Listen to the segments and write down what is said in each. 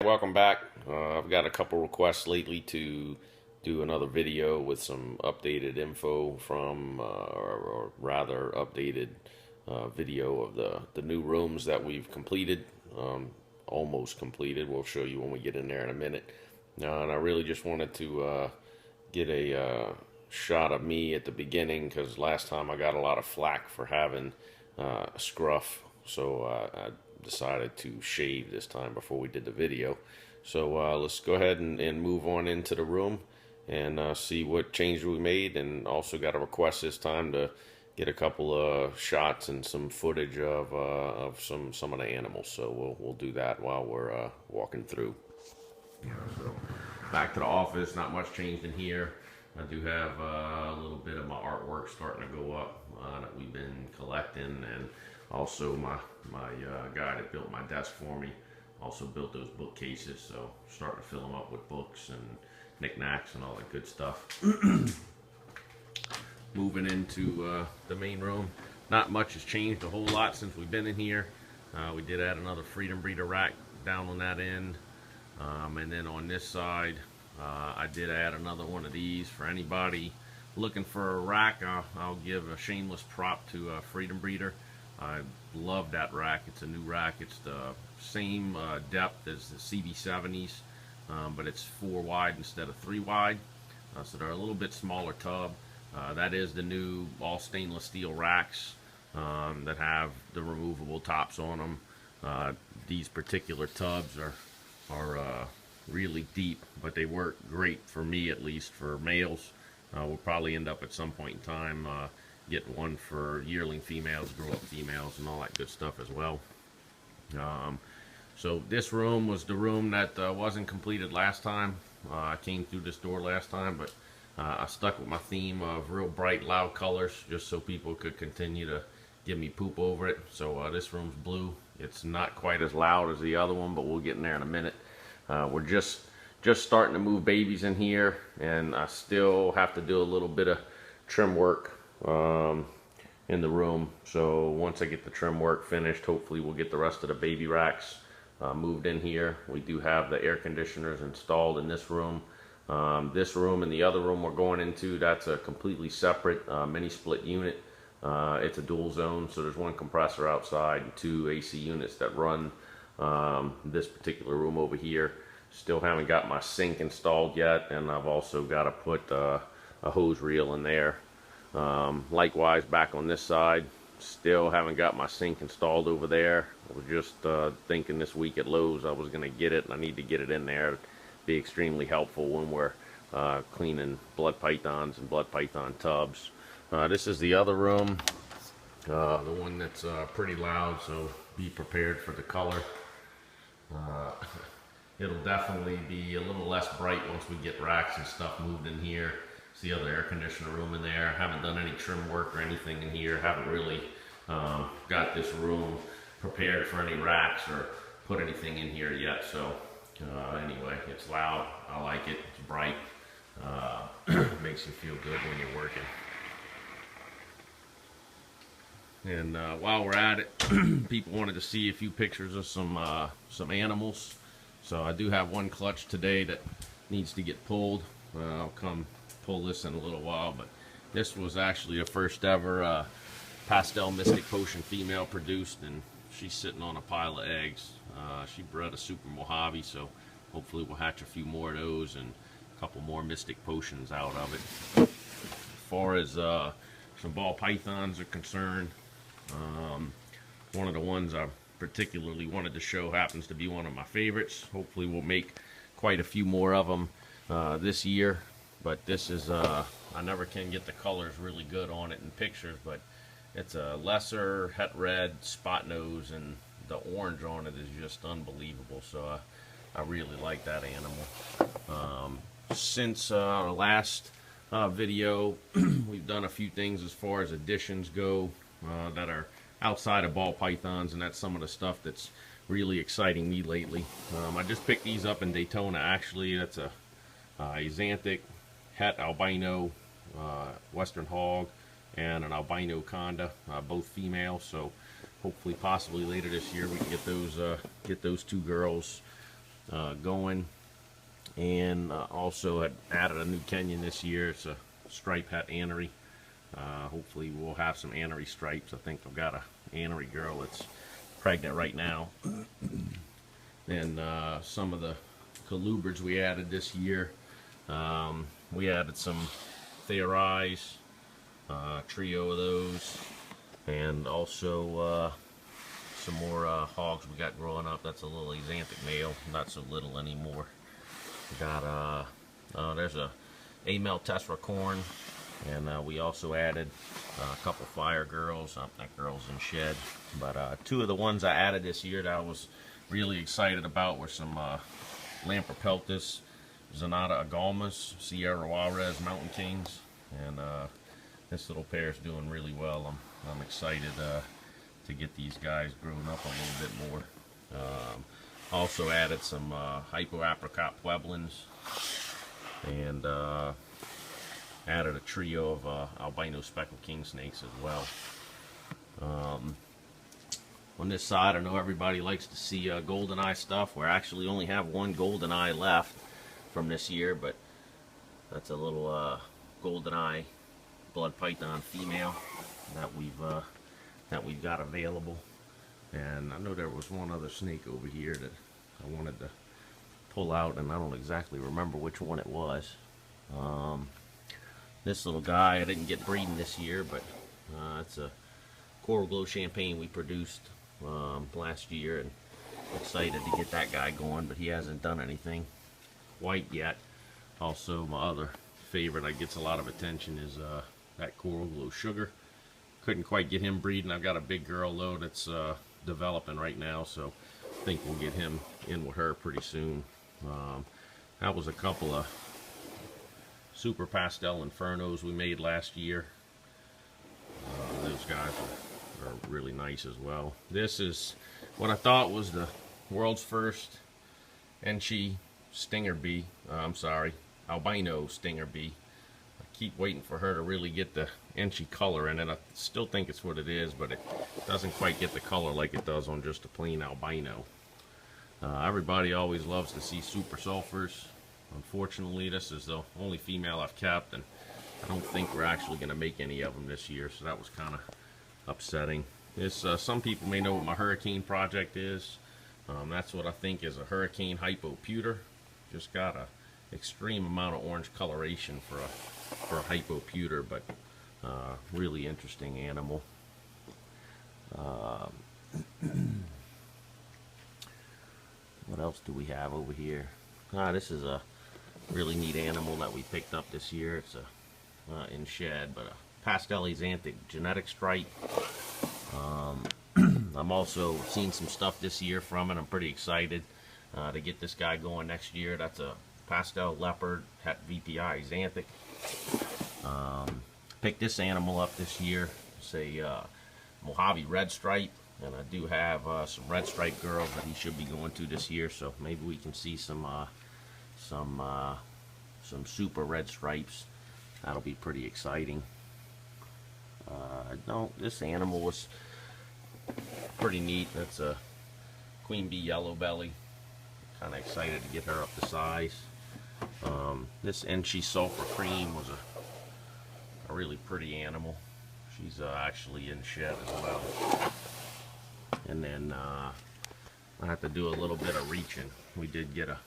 welcome back. I've got a couple requests lately to do another video with some updated info from, or rather updated video of the new rooms that we've completed, almost completed. We'll show you when we get in there in a minute. And I really just wanted to get a shot of me at the beginning, because last time I got a lot of flack for having a scruff, so I decided to shave this time before we did the video. So let's go ahead and move on into the room and see what changes we made, and also got a request this time to get a couple of shots and some footage of some of the animals. So we'll do that while we're walking through. So back to the office. Not much changed in here. I do have a little bit of my artwork starting to go up that we've been collecting, and also my guy that built my desk for me also built those bookcases, so starting to fill them up with books and knickknacks and all that good stuff. Moving into the main room, not much has changed a whole lot since we've been in here. We did add another Freedom Breeder rack down on that end, and then on this side I did add another one of these. For anybody looking for a rack, I'll give a shameless prop to Freedom Breeder. I love that rack. It's a new rack. It's the same depth as the CB70s, but it's 4 wide instead of 3 wide, so they're a little bit smaller tub. That is the new all stainless steel racks that have the removable tops on them. These particular tubs are really deep, but they work great for me, at least for males. We'll probably end up at some point in time getting one for yearling females, grow up females, and all that good stuff as well. So this room was the room that wasn't completed last time. I came through this door last time, but I stuck with my theme of real bright, loud colors, just so people could continue to give me poop over it. So this room's blue. It's not quite as loud as the other one, but we'll get in there in a minute. We're just starting to move babies in here, and I still have to do a little bit of trim work in the room. So once I get the trim work finished, hopefully we'll get the rest of the baby racks moved in here. We do have the air conditioners installed in this room. This room and the other room we're going into, that's a completely separate mini split unit. It's a dual zone, so there's one compressor outside and 2 AC units that run this particular room over here. Still haven't got my sink installed yet, and I've also got to put a hose reel in there. Likewise, back on this side, still haven't got my sink installed over there. I was just thinking this week at Lowe's I was going to get it, and I need to get it in there. It'd be extremely helpful when we're cleaning blood pythons and blood python tubs. This is the other room, the one that's pretty loud, so be prepared for the color. It'll definitely be a little less bright once we get racks and stuff moved in here. It's the other air conditioner room in there. Haven't done any trim work or anything in here. Haven't really got this room prepared for any racks or put anything in here yet. So anyway, it's loud. I like it. It's bright. Makes you feel good when you're working. And while we're at it, people wanted to see a few pictures of some animals. So I do have one clutch today that needs to get pulled. I'll come pull this in a little while, but this was actually the first ever pastel mystic potion female produced, and she's sitting on a pile of eggs. She bred a super Mojave, so hopefully we'll hatch a few more of those and a couple more mystic potions out of it. As far as some ball pythons are concerned, one of the ones I particularly wanted to show happens to be one of my favorites. Hopefully we'll make quite a few more of them this year, but this is I never can get the colors really good on it in pictures, but it's a lesser het red spot nose, and the orange on it is just unbelievable. So I really like that animal. Since our last video, we've done a few things as far as additions go that are outside of ball pythons, and that's some of the stuff that's really exciting me lately. I just picked these up in Daytona, actually. That's a Xanthic het albino western hog and an albino conda, both female. So hopefully possibly later this year we can get those two girls going. And also had added a new Kenyan this year. It's a stripe het anery. Hopefully we'll have some anery stripes. I think I've got a anery girl that's pregnant right now. And some of the colubrids we added this year. We added some Theoris, trio of those, and also some more hogs we got growing up. That's a little Axanthic male, not so little anymore. We got there's a Amel Tesra corn, and we also added a couple fire girls. That girl's in shed, but two of the ones I added this year that I was really excited about were some Lampropeltis Zanata Agalmas, Sierra Juarez Mountain Kings, and this little pair is doing really well. I'm excited to get these guys grown up a little bit more. Also added some Hypoapricot Pueblans, and added a trio of albino speckled king snakes as well. On this side, I know everybody likes to see GoldenEye stuff. We actually only have one GoldenEye left from this year, but that's a little GoldenEye blood python female that we've got available. And I know there was one other snake over here that I wanted to pull out, and I don't exactly remember which one it was. This little guy, I didn't get breeding this year, but it's a Coral Glow Champagne we produced last year, and excited to get that guy going, but he hasn't done anything white yet. Also, my other favorite that gets a lot of attention is that Coral Glow Sugar. Couldn't quite get him breeding. I've got a big girl though that's developing right now, so I think we'll get him in with her pretty soon. That was a couple of Super Pastel Infernos we made last year. Those guys are really nice as well. This is what I thought was the world's first Enchi Stinger Bee. Albino Stinger Bee. I keep waiting for her to really get the Enchi color in it. I still think it's what it is, but it doesn't quite get the color like it does on just a plain albino. Everybody always loves to see super sulfurs. Unfortunately, this is the only female I've kept, and I don't think we're actually going to make any of them this year, so that was kind of upsetting. Some people may know what my hurricane project is. That's what I think is a hurricane hypopewter. Just got a extreme amount of orange coloration for a hypopewter, but really interesting animal. What else do we have over here? This is a really neat animal that we picked up this year. It's a in shed, but a pastel Axanthic genetic stripe. I'm also seeing some stuff this year from it. I'm pretty excited to get this guy going next year. That's a pastel leopard het VPI Axanthic. Picked this animal up this year. It's a Mojave red stripe, and I do have some red stripe girls that he should be going to this year, so maybe we can see some super red stripes. That'll be pretty exciting. This animal was pretty neat. That's a Queen Bee Yellow Belly. Kind of excited to get her up to size. This Enchi Sulphur Cream was a really pretty animal. She's actually in shed as well. And then I have to do a little bit of reaching. We did get a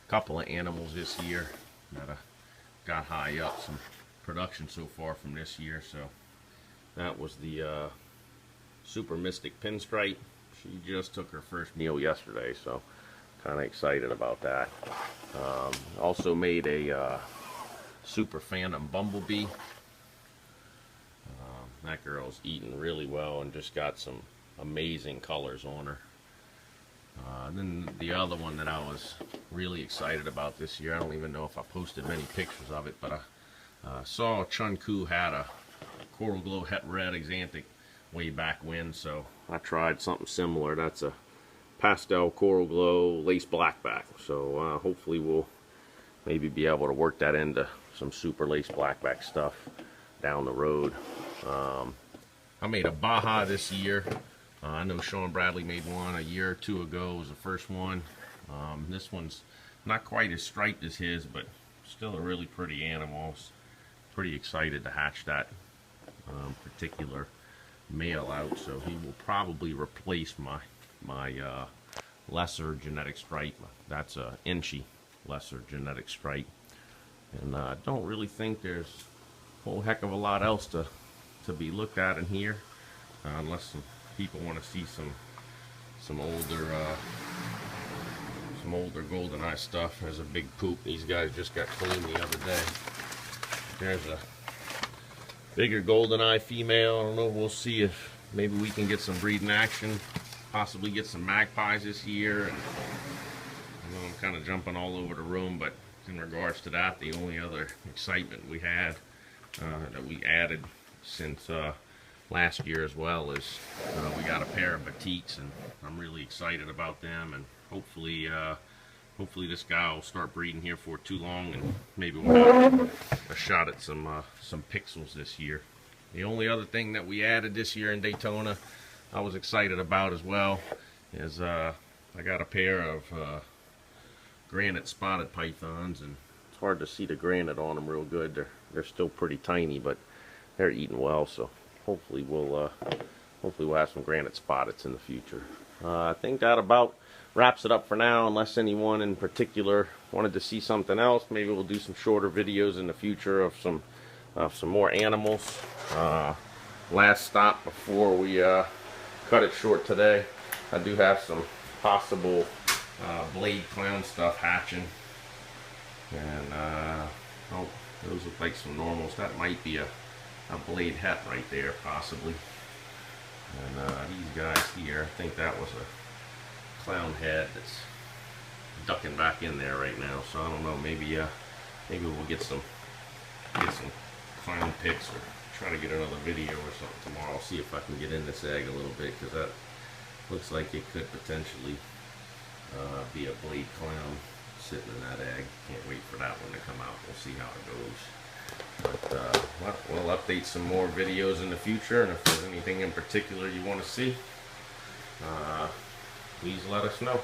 couple of animals this year that got high up. Some production so far from this year. So that was the Super Mystic Pinstripe. She just took her first meal yesterday, so kind of excited about that. Also made a Super Phantom Bumblebee. That girl's eating really well and just got some amazing colors on her. Then the other one that I was really excited about this year, I don't even know if I posted many pictures of it, but I saw Chunku had a Coral Glow Het Red Axanthic way back when, so I tried something similar. That's a pastel Coral Glow lace blackback, so hopefully we'll maybe be able to work that into some super lace blackback stuff down the road. I made a Baja this year. I know Sean Bradley made one a year or two ago. It was the first one. This one's not quite as striped as his, but still a really pretty animal. I was pretty excited to hatch that particular male out, so he will probably replace my lesser genetic stripe. That's a Inchy lesser genetic stripe, and I don't really think there's a whole heck of a lot else to be looked at in here, unless some people want to see some older GoldenEye stuff. There's a big poop. These guys just got cleaned the other day. There's a bigger GoldenEye female. I don't know. We'll see if maybe we can get some breeding action. Possibly get some magpies this year. And I know I'm kind of jumping all over the room, but in regards to that, the only other excitement we had that we added since last year as well is we got a pair of Batiks, and I'm really excited about them, and hopefully this guy will start breeding here for too long, and maybe we'll have a shot at some pixels this year. The only other thing that we added this year in Daytona I was excited about as well is I got a pair of granite spotted pythons, and it's hard to see the granite on them real good. They're still pretty tiny, but they're eating well, so hopefully we'll have some granite spotteds in the future. I think that about wraps it up for now, unless anyone in particular wanted to see something else. Maybe we'll do some shorter videos in the future of some more animals. Last stop before we cut it short today, I do have some possible blade clown stuff hatching, and oh, those look like some normals. That might be a blade het right there, possibly. And these guys here, I think that was a clown head that's ducking back in there right now. So I don't know, maybe we'll get some clown pics, or try to get another video or something tomorrow. I'll see if I can get in this egg a little bit, because that looks like it could potentially be a blade clown sitting in that egg. Can't wait for that one to come out. We'll see how it goes. But we'll update some more videos in the future, and if there's anything in particular you want to see, please let us know.